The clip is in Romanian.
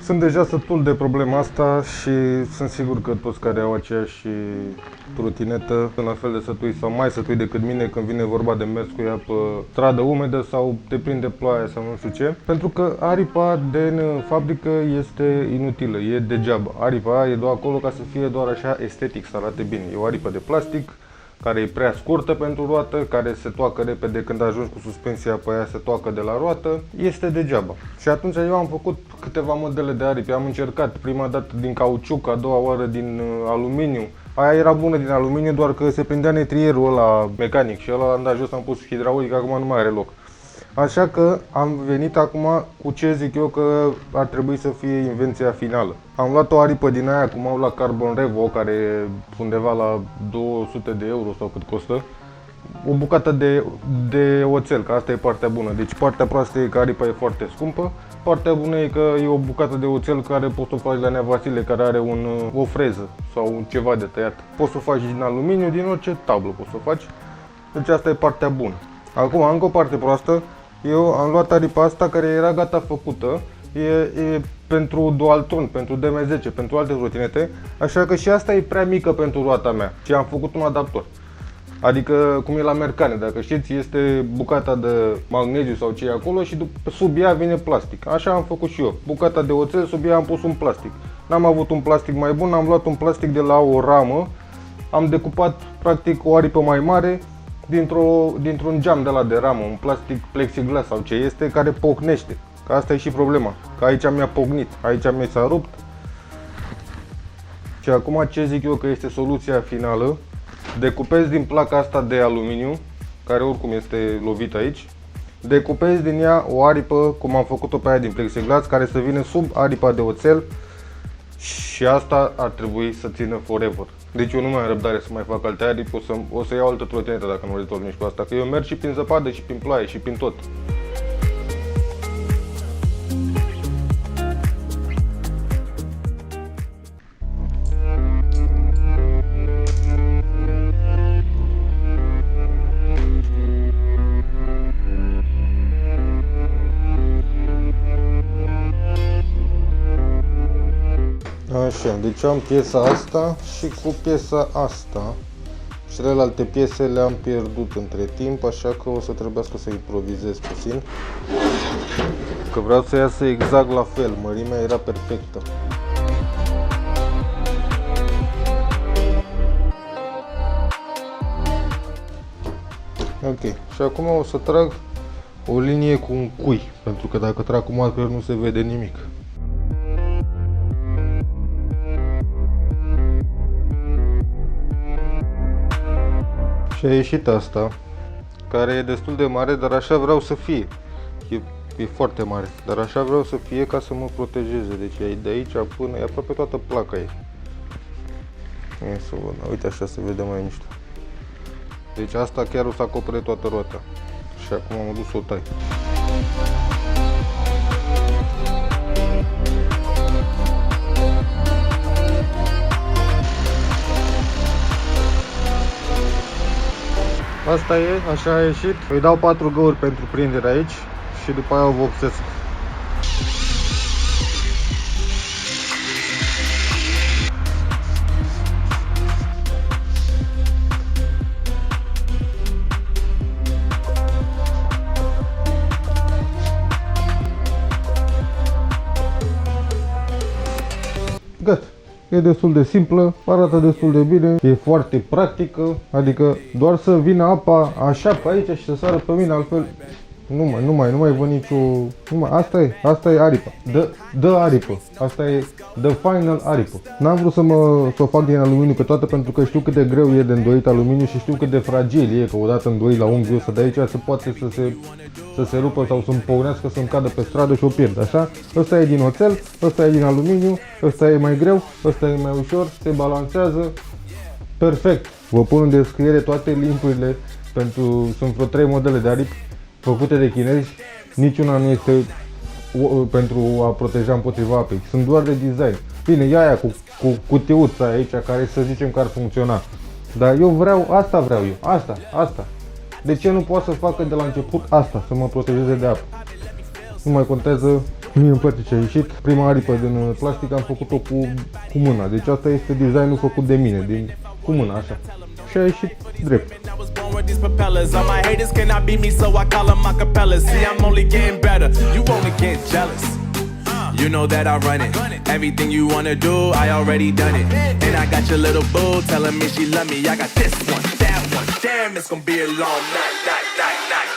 Sunt deja sătul de problema asta și sunt sigur că toți care au aceeași trotinetă sunt la fel de sătui sau mai sătui decât mine când vine vorba de mers cu ea pe stradă umedă sau te prinde ploaia sau nu știu ce. Pentru că aripa din fabrică este inutilă, e degeaba. Aripa e doar acolo ca să fie doar așa estetic, să arate bine. E o aripă de plastic care e prea scurtă pentru roată, care se toacă repede când ajungi cu suspensia pe aia, se toacă de la roată, este degeaba. Și atunci eu am făcut câteva modele de aripi, am încercat prima dată din cauciuc, a doua oară din aluminiu. Aia era bună din aluminiu, doar că se prindea netrierul ăla mecanic și ăla l-am dat jos, am pus hidraulic, acum nu mai are loc. Așa că am venit acum cu ce zic eu că ar trebui să fie invenția finală. Am luat o aripă din aia, cum au la Carbon Revo, care e undeva la 200 de euro sau cât costă. O bucată de oțel, că asta e partea bună. Deci partea proastă e că aripa e foarte scumpă. Partea bună e că e o bucată de oțel care poți să o faci la Nea Vasile, care are o freză sau ceva de tăiat. Poți să o faci din aluminiu, din orice tablă poți să o faci. Deci asta e partea bună. Acum, încă o parte proastă. Eu am luat aripa asta care era gata făcută, e pentru Dualtron, pentru DM10, pentru alte trotinete, așa că și asta e prea mică pentru roata mea și am făcut un adaptor. Adică cum e la Mercane, dacă știți, este bucata de magneziu sau ce e acolo și sub ea vine plastic. Așa am făcut și eu, bucata de oțel, sub ea am pus un plastic. N-am avut un plastic mai bun, am luat un plastic de la o ramă, am decupat practic o aripă mai mare, dintr-un geam de la de ramă, un plastic plexiglas sau ce este, care pocnește. Că asta e și problema, că aici mi-a pocnit, aici mi s-a rupt. Și acum ce zic eu că este soluția finală? Decupezi din placa asta de aluminiu, care oricum este lovită aici, decupezi din ea o aripă, cum am făcut-o pe aia din plexiglas, care să vină sub aripa de oțel și asta ar trebui să țină forever. Deci eu nu mai am răbdare să mai fac alte aripi, o să iau altă trotinetă dacă nu rezolv nici cu asta, că eu merg și prin zăpadă și prin ploaie și prin tot. Așa, deci am piesa asta și cu piesa asta. Celelalte piese le-am pierdut între timp, așa că o să trebuiască să improvizez puțin. Că vreau să iasă exact la fel, mărimea era perfectă. Ok, și acum o să trag o linie cu un cui, pentru că dacă trag cu marker nu se vede nimic. Și a ieșit asta, care e destul de mare, dar așa vreau să fie. E foarte mare, dar așa vreau să fie ca să mă protejeze. Deci e de aici până, e aproape toată placa ei. Ia să văd, uite așa se vede mai mișto. Deci asta chiar o să acopere toată roata. Și acum am dus să o tai. Asta e, așa a ieșit. Îi dau 4 găuri pentru prindere aici și după aia o vopsesc. Gata. E destul de simplă, arată destul de bine, e foarte practică, adică doar să vină apa așa pe aici și să sară pe mine, altfel nu mai văd nicio... Asta e aripa, dă aripă, asta e the final aripă. N-am vrut să o fac din aluminiu pe toată pentru că știu cât de greu e de îndoit aluminiu și știu cât de fragil e, că odată îndoit la unghiul ăsta de aici se poate să se rupă sau să-mi păunească, să-mi cadă pe stradă și o pierd, așa? Ăsta e din oțel, ăsta e din aluminiu, ăsta e mai greu, ăsta e mai ușor, se balancează, perfect. Vă pun în descriere toate linkurile sunt vreo 3 modele de aripi făcute de chinezi, niciuna nu este pentru a proteja împotriva apei, sunt doar de design. Bine, e aia cu cutiuța aici care să zicem că ar funcționa, dar eu vreau, asta vreau eu, asta. De ce nu poate să facă de la început asta, să mă protejeze de apă? Nu mai contează, mie îmi place ce a ieșit. Prima aripă din plastic am făcut-o cu mâna, deci asta este designul făcut de mine, cu mâna, așa. Și a ieșit drept. You know that I run it. Everything you wanna do, I already done it. And I got your little boo telling me she love me. I got this one, that one. Damn, it's gonna be a long night, night, night, night.